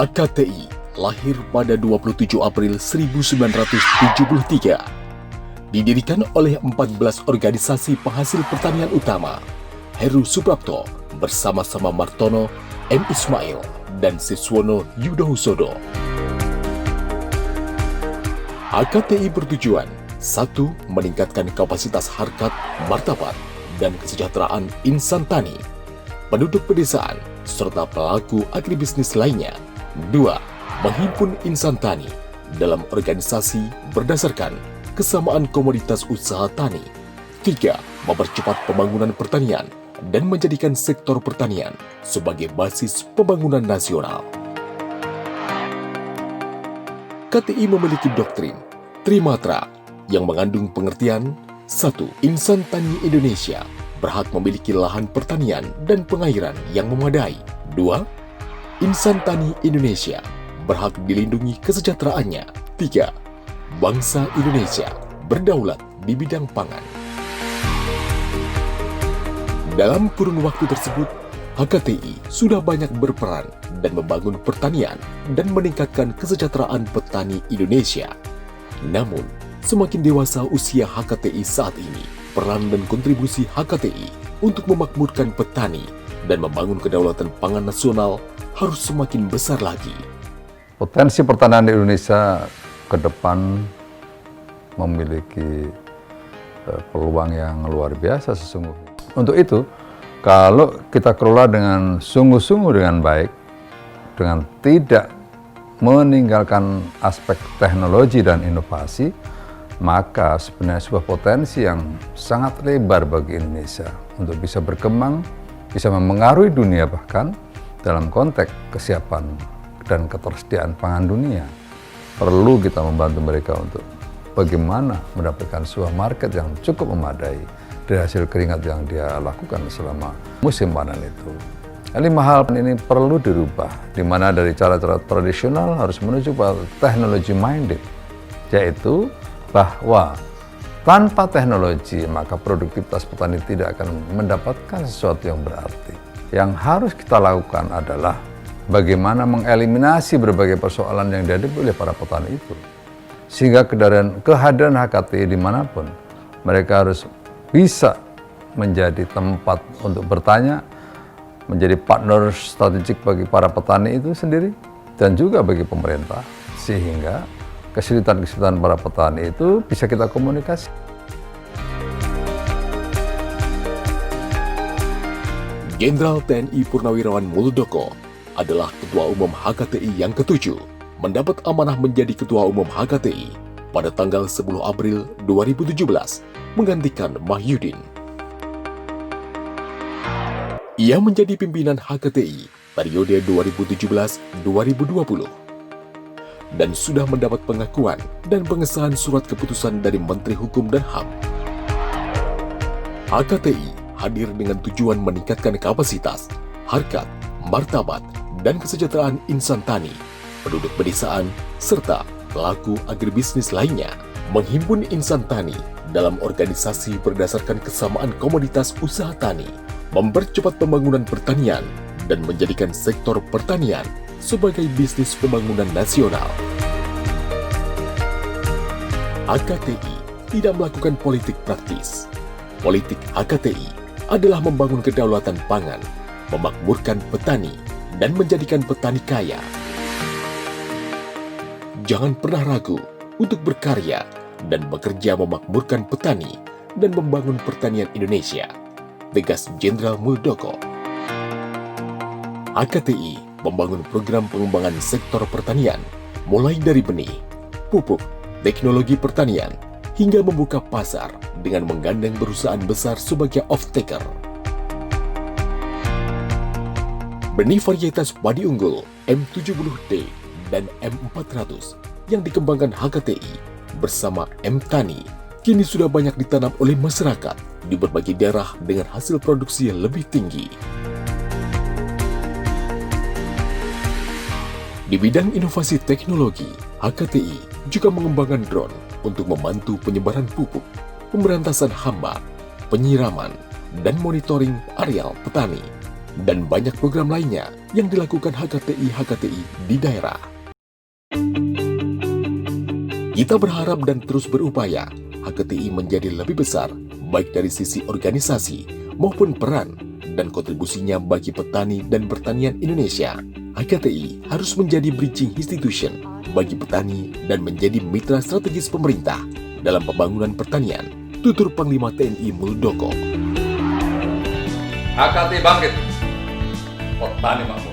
HKTI lahir pada 27 April 1973. Didirikan oleh 14 organisasi penghasil pertanian utama. Heru Suprapto bersama-sama Martono, M. Ismail, dan Siswono Yudohusodo. HKTI bertujuan 1. Meningkatkan kapasitas harkat, martabat, dan kesejahteraan insan tani, penduduk pedesaan, serta pelaku agribisnis lainnya. 2. Menghimpun insan tani dalam organisasi berdasarkan kesamaan komoditas usaha tani. 3. Mempercepat pembangunan pertanian dan menjadikan sektor pertanian sebagai basis pembangunan nasional. KTI memiliki doktrin Trimatra yang mengandung pengertian 1. Insan tani Indonesia berhak memiliki lahan pertanian dan pengairan yang memadai. 2. Insan tani Indonesia berhak dilindungi kesejahteraannya. 3. Bangsa Indonesia berdaulat di bidang pangan. Dalam kurun waktu tersebut, HKTI sudah banyak berperan dan membangun pertanian dan meningkatkan kesejahteraan petani Indonesia. Namun, semakin dewasa usia HKTI saat ini, peran dan kontribusi HKTI untuk memakmurkan petani dan membangun kedaulatan pangan nasional harus semakin besar lagi. Potensi pertanian di Indonesia ke depan memiliki peluang yang luar biasa sesungguhnya. Untuk itu, kalau kita kelola dengan sungguh-sungguh dengan baik, dengan tidak meninggalkan aspek teknologi dan inovasi, maka sebenarnya sebuah potensi yang sangat lebar bagi Indonesia untuk bisa berkembang, bisa memengaruhi dunia bahkan dalam konteks kesiapan dan ketersediaan pangan dunia. Perlu kita membantu mereka untuk bagaimana mendapatkan sebuah market yang cukup memadai dari hasil keringat yang dia lakukan selama musim panen itu. 5 hal ini perlu dirubah, di mana dari cara-cara tradisional harus menuju pada teknologi minded, yaitu bahwa tanpa teknologi maka produktivitas petani tidak akan mendapatkan sesuatu yang berarti. Yang harus kita lakukan adalah bagaimana mengeliminasi berbagai persoalan yang dihadapi oleh para petani itu. Sehingga kehadiran HKTI dimanapun, mereka harus bisa menjadi tempat untuk bertanya, menjadi partner strategik bagi para petani itu sendiri, dan juga bagi pemerintah. Sehingga kesulitan-kesulitan para petani itu bisa kita komunikasi. Jenderal TNI Purnawirawan Muldoko adalah Ketua Umum HKTI yang ke-7, mendapat amanah menjadi Ketua Umum HKTI pada tanggal 10 April 2017, menggantikan Mahyudin. Ia menjadi pimpinan HKTI periode 2017-2020 dan sudah mendapat pengakuan dan pengesahan surat keputusan dari Menteri Hukum dan HAM. HKTI hadir dengan tujuan meningkatkan kapasitas, harkat, martabat, dan kesejahteraan insan tani, penduduk pedesaan, serta pelaku agribisnis lainnya, menghimpun insan tani dalam organisasi berdasarkan kesamaan komoditas usaha tani, mempercepat pembangunan pertanian, dan menjadikan sektor pertanian sebagai bisnis pembangunan nasional. HKTI tidak melakukan politik praktis. Politik HKTI adalah membangun kedaulatan pangan, memakmurkan petani, dan menjadikan petani kaya. Jangan pernah ragu untuk berkarya dan bekerja memakmurkan petani dan membangun pertanian Indonesia, tegas Jenderal Muldoko. HKTI membangun program pengembangan sektor pertanian, mulai dari benih, pupuk, teknologi pertanian, hingga membuka pasar dengan menggandeng perusahaan besar sebagai off-taker. Benih varietas padi unggul M70D dan M400 yang dikembangkan HKTI bersama M-Tani kini sudah banyak ditanam oleh masyarakat di berbagai daerah dengan hasil produksi yang lebih tinggi. Di bidang inovasi teknologi, HKTI juga mengembangkan drone untuk membantu penyebaran pupuk, pemberantasan hama, penyiraman, dan monitoring areal petani. dan banyak program lainnya yang dilakukan HKTI di daerah. Kita berharap dan terus berupaya HKTI menjadi lebih besar, baik dari sisi organisasi maupun peran dan kontribusinya bagi petani dan pertanian Indonesia. HKTI harus menjadi bridging institution bagi petani dan menjadi mitra strategis pemerintah dalam pembangunan pertanian, tutur Panglima TNI Muldoko. HKTI bangkit, petani makmur.